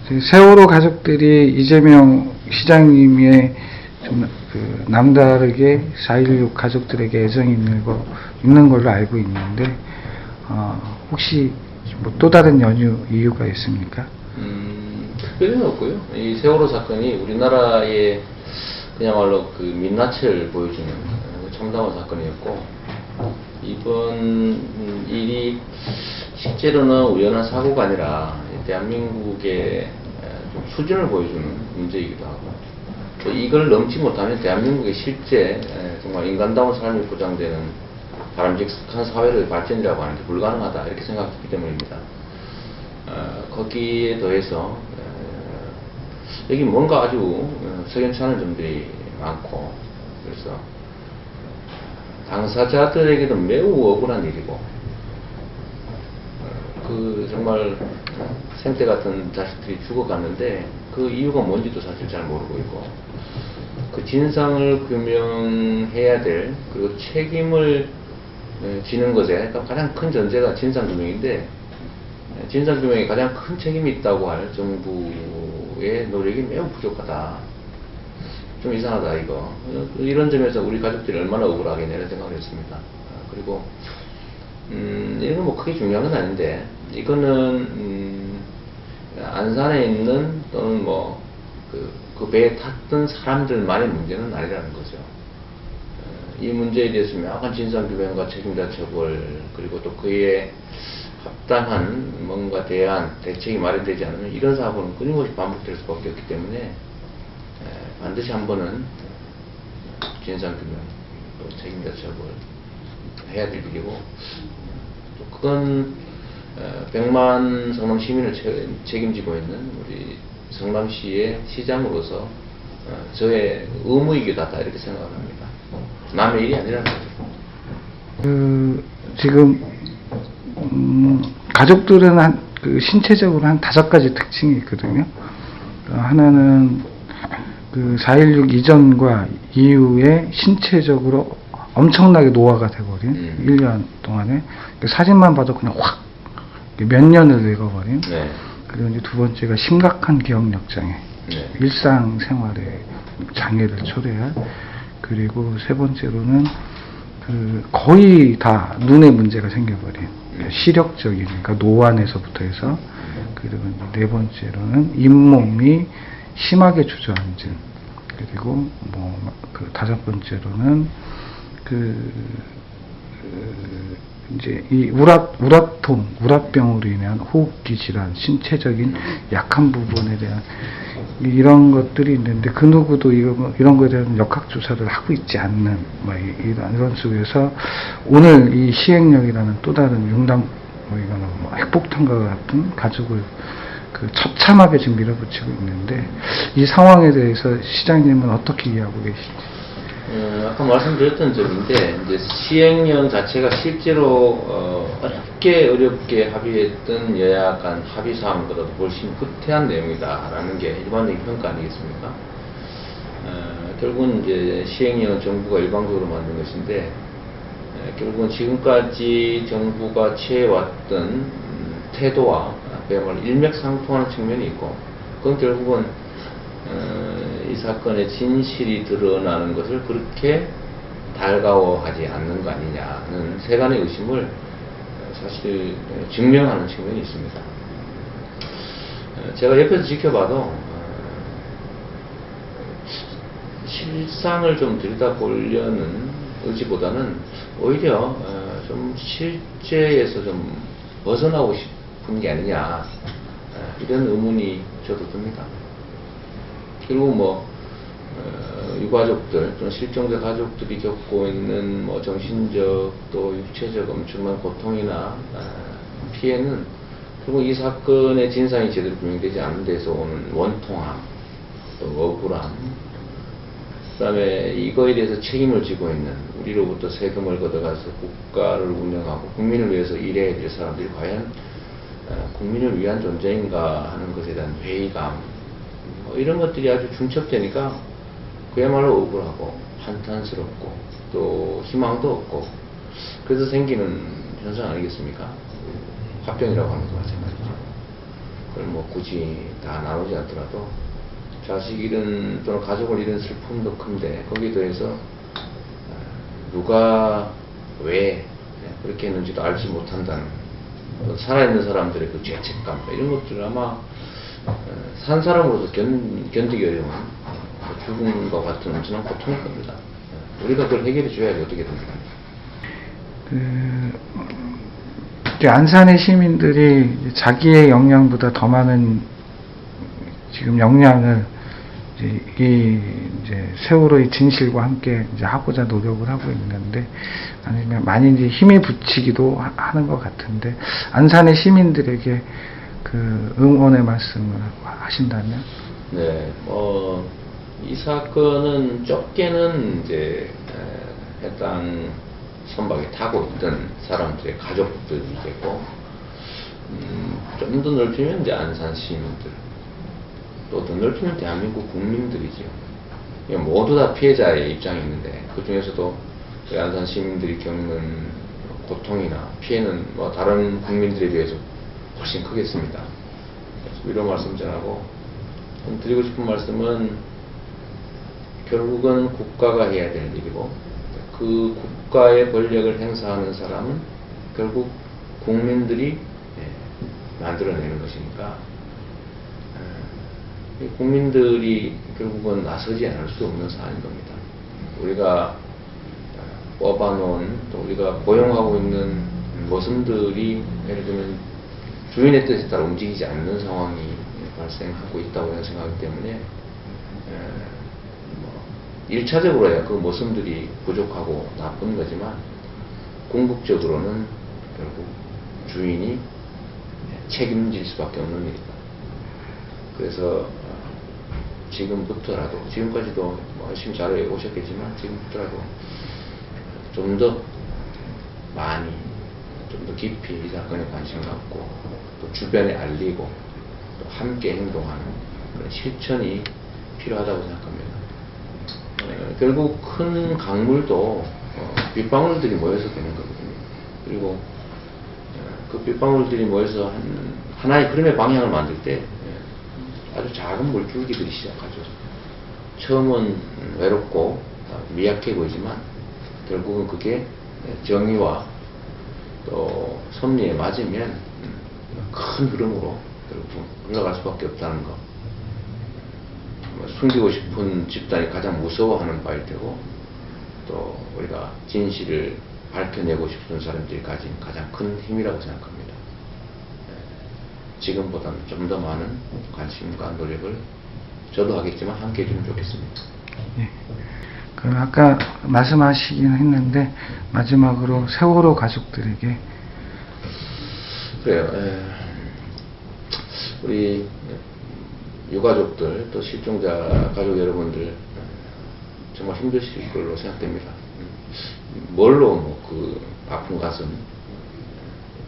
세월호 가족들이 이재명 시장님의 좀 남다르게 4.16 가족들에게 애정이 있는 걸로 알고 있는데, 혹시 뭐 또 다른 이유가 있습니까? 특별히는 없고요. 이 세월호 사건이 우리나라의 그야말로 그 민낯을 보여주는 참담한 사건이었고, 이번 일이 실제로는 우연한 사고가 아니라 대한민국의 좀 수준을 보여주는 문제이기도 하고, 또 이걸 넘지 못하면 대한민국의 실제 정말 인간다운 삶이 보장되는 바람직한 사회의 발전이라고 하는 게 불가능하다, 이렇게 생각했기 때문입니다. 거기에 더해서 여기 뭔가 아주 석연치 않은 점들이 많고, 그래서 당사자들에게도 매우 억울한 일이고, 정말 생태 같은 자식들이 죽어갔는데 그 이유가 뭔지도 사실 잘 모르고 있고, 그 진상을 규명해야 될, 그리고 책임을 지는 것에 가장 큰 전제가 진상규명인데, 진상규명에 가장 큰 책임이 있다고 할 정부의 노력이 매우 부족하다. 좀 이상하다 이거. 이런 점에서 우리 가족들이 얼마나 억울하겠냐 이런 생각을 했습니다. 그리고 이런 건 뭐 크게 중요한 건 아닌데, 이거는 안산에 있는 또는 뭐 그 배에 탔던 사람들만의 문제는 아니라는 거죠. 이 문제에 대해서 명확한 진상규명과 책임자 처벌, 그리고 또 그에 합당한 뭔가 대책이 마련되지 않으면 이런 사고는 끊임없이 반복될 수밖에 없기 때문에 반드시 한 번은 진상규명, 또 책임자 처벌 해야 될 일이고, 또 그건 100만 성남 시민을 책임지고 있는 우리 성남시의 시장으로서 저의 의무이기도 하다, 이렇게 생각을 합니다. 남의 일이 아니라는 거죠. 지금 가족들은 신체적으로 한 5가지 특징이 있거든요. 하나는 4.16 이전과 이후에 신체적으로 엄청나게 노화가 돼버린 1년 동안에 사진만 봐도 그냥 확 몇 년을 늙어버린. 네. 그리고 이제 두 번째가 심각한 기억력 장애, 네. 일상생활에 장애를 초래할. 그리고 세 번째로는 거의 다 눈에 문제가 생겨버린, 시력적인, 그러니까 노안에서부터 해서. 그리고 네 번째로는 잇몸이 심하게 주저앉은. 그리고 다섯 번째로는 이제 이 우라병으로 인한 호흡기 질환, 신체적인 약한 부분에 대한 이런 것들이 있는데, 그 누구도 이런 거에 대한 역학조사를 하고 있지 않는, 이런 속에서 오늘 이 시행령이라는 또 다른 융단, 이거는 핵폭탄과 같은 가족을 처참하게 지금 밀어붙이고 있는데, 이 상황에 대해서 시장님은 어떻게 이해하고 계신지? 아까 말씀드렸던 점인데, 이제 시행령 자체가 실제로 어렵게 합의했던 여야 간 합의 사항보다도 훨씬 후퇴한 내용이다라는 게 일반적인 평가 아니겠습니까? 결국은 이제 시행령은 정부가 일방적으로 만든 것인데, 결국은 지금까지 정부가 취해왔던 태도와 그야말로 일맥상통하는 측면이 있고, 그건 결국은 이 사건의 진실이 드러나는 것을 그렇게 달가워하지 않는 거 아니냐는 세간의 의심을 사실 증명하는 측면이 있습니다. 제가 옆에서 지켜봐도 실상을 좀 들여다보려는 의지보다는 오히려 좀 실제에서 좀 벗어나고 싶은 게 아니냐, 이런 의문이 저도 듭니다. 그리고 유가족들 또는 실종자 가족들이 겪고 있는 정신적 또 육체적 엄청난 고통이나 피해는 결국 이 사건의 진상이 제대로 규명되지 않는 데서 오는 원통함, 또 억울함, 그 다음에 이거에 대해서 책임을 지고 있는, 우리로부터 세금을 걷어가서 국가를 운영하고 국민을 위해서 일해야 될 사람들이 과연 국민을 위한 존재인가 하는 것에 대한 회의감, 이런 것들이 아주 중첩되니까 그야말로 억울하고 한탄스럽고 또 희망도 없고, 그래서 생기는 현상 아니겠습니까? 화병이라고 하는 거 마찬가지죠. 그걸 뭐 굳이 다 나누지 않더라도 자식 잃은 또는 가족을 잃은 슬픔도 큰데 거기에 더해서 누가 왜 그렇게 했는지도 알지 못한다는 또 살아있는 사람들의 그 죄책감 이런 것들 아마 산 사람으로서 견디기 어려운 죽음과 같은 엄청난 고통일 겁니다. 우리가 그걸 해결해 줘야지 어떻게 됩니까? 이제 안산의 시민들이 이제 자기의 역량보다 더 많은 지금 역량을 이제 세월호의 진실과 함께 이제 하고자 노력을 하고 있는데, 아니면 많이 이제 힘에 붙이기도 하는 것 같은데, 안산의 시민들에게 그 응원의 말씀을 하신다면? 네, 이 사건은 좁게는 이제 해당 선박에 타고 있던 사람들의 가족들이겠고, 좀 더 넓히면 이제 안산 시민들, 또 더 넓히면 대한민국 국민들이죠. 모두 다 피해자의 입장이 있는데 그 중에서도 안산 시민들이 겪는 고통이나 피해는 뭐 다른 국민들에 비해서 훨씬 크겠습니다. 그래서 이런 말씀 전하고 드리고 싶은 말씀은 결국은 국가가 해야 될 일이고 그 국가의 권력을 행사하는 사람은 결국 국민들이 만들어내는 것이니까 국민들이 결국은 나서지 않을 수 없는 사안인 겁니다. 우리가 뽑아놓은 또 우리가 고용하고 있는 모습들이 예를 들면 주인의 뜻에 따라 움직이지 않는 상황이 발생하고 있다고 저는 생각하기 때문에 1차적으로야 그 모습들이 부족하고 나쁜 거지만 궁극적으로는 결국 주인이 책임질 수밖에 없는 일이다. 그래서 지금부터라도, 지금까지도 열심히 잘 오셨겠지만 지금부터라도 좀 더 많이, 좀 더 깊이 이 사건에 관심 갖고 또 주변에 알리고 또 함께 행동하는 그런 실천이 필요하다고 생각합니다. 결국 큰 강물도 빗방울들이 모여서 되는 거거든요. 그리고 그 빗방울들이 모여서 하나의 흐름의 방향을 만들 때 아주 작은 물줄기들이 시작하죠. 처음은 외롭고 미약해 보이지만 결국은 그게 정의와 또 섭리에 맞으면 큰 흐름으로 결국 흘러갈 수밖에 없다는 거. 숨기고 싶은 집단이 가장 무서워하는 바일 테고 또 우리가 진실을 밝혀내고 싶은 사람들이 가진 가장 큰 힘이라고 생각합니다. 지금보다는 좀 더 많은 관심과 노력을 저도 하겠지만 함께 해주면 좋겠습니다. 네. 그럼 아까 말씀하시긴 했는데 마지막으로 세월호 가족들에게 그래요. 우리 유가족들 또 실종자 가족 여러분들 정말 힘드실 걸로 생각됩니다. 뭘로 뭐 그 아픈 가슴,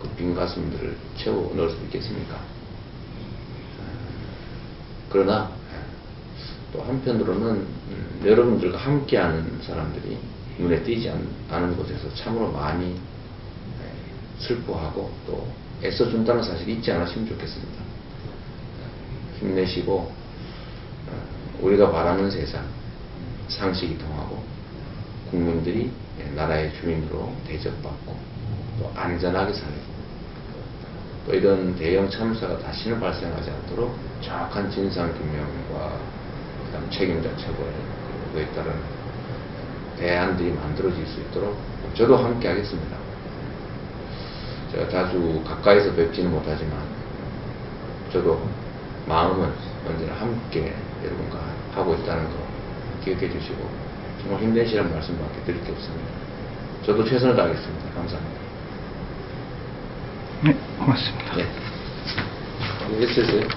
그 빈 가슴들을 채워 넣을 수 있겠습니까? 그러나 또 한편으로는 여러분들과 함께하는 사람들이 눈에 띄지 않은 곳에서 참으로 많이 슬퍼하고 또 애써준다는 사실 잊지 않으시면 좋겠습니다. 힘내시고 우리가 바라는 세상, 상식이 통하고 국민들이 나라의 주인으로 대접받고 또 안전하게 살고 또 이런 대형 참사가 다시는 발생하지 않도록 정확한 진상규명과 그다음 책임자 처벌 그에 따른 대안들이 만들어질 수 있도록 저도 함께 하겠습니다. 제가 자주 가까이서 뵙지는 못하지만 저도 마음은 언제나 함께 여러분과 하고 있다는 거 기억해 주시고 정말 힘내시라는 말씀밖에 드릴 게 없습니다. 저도 최선을 다하겠습니다. 감사합니다. 네, 고맙습니다. 네. 됐어요.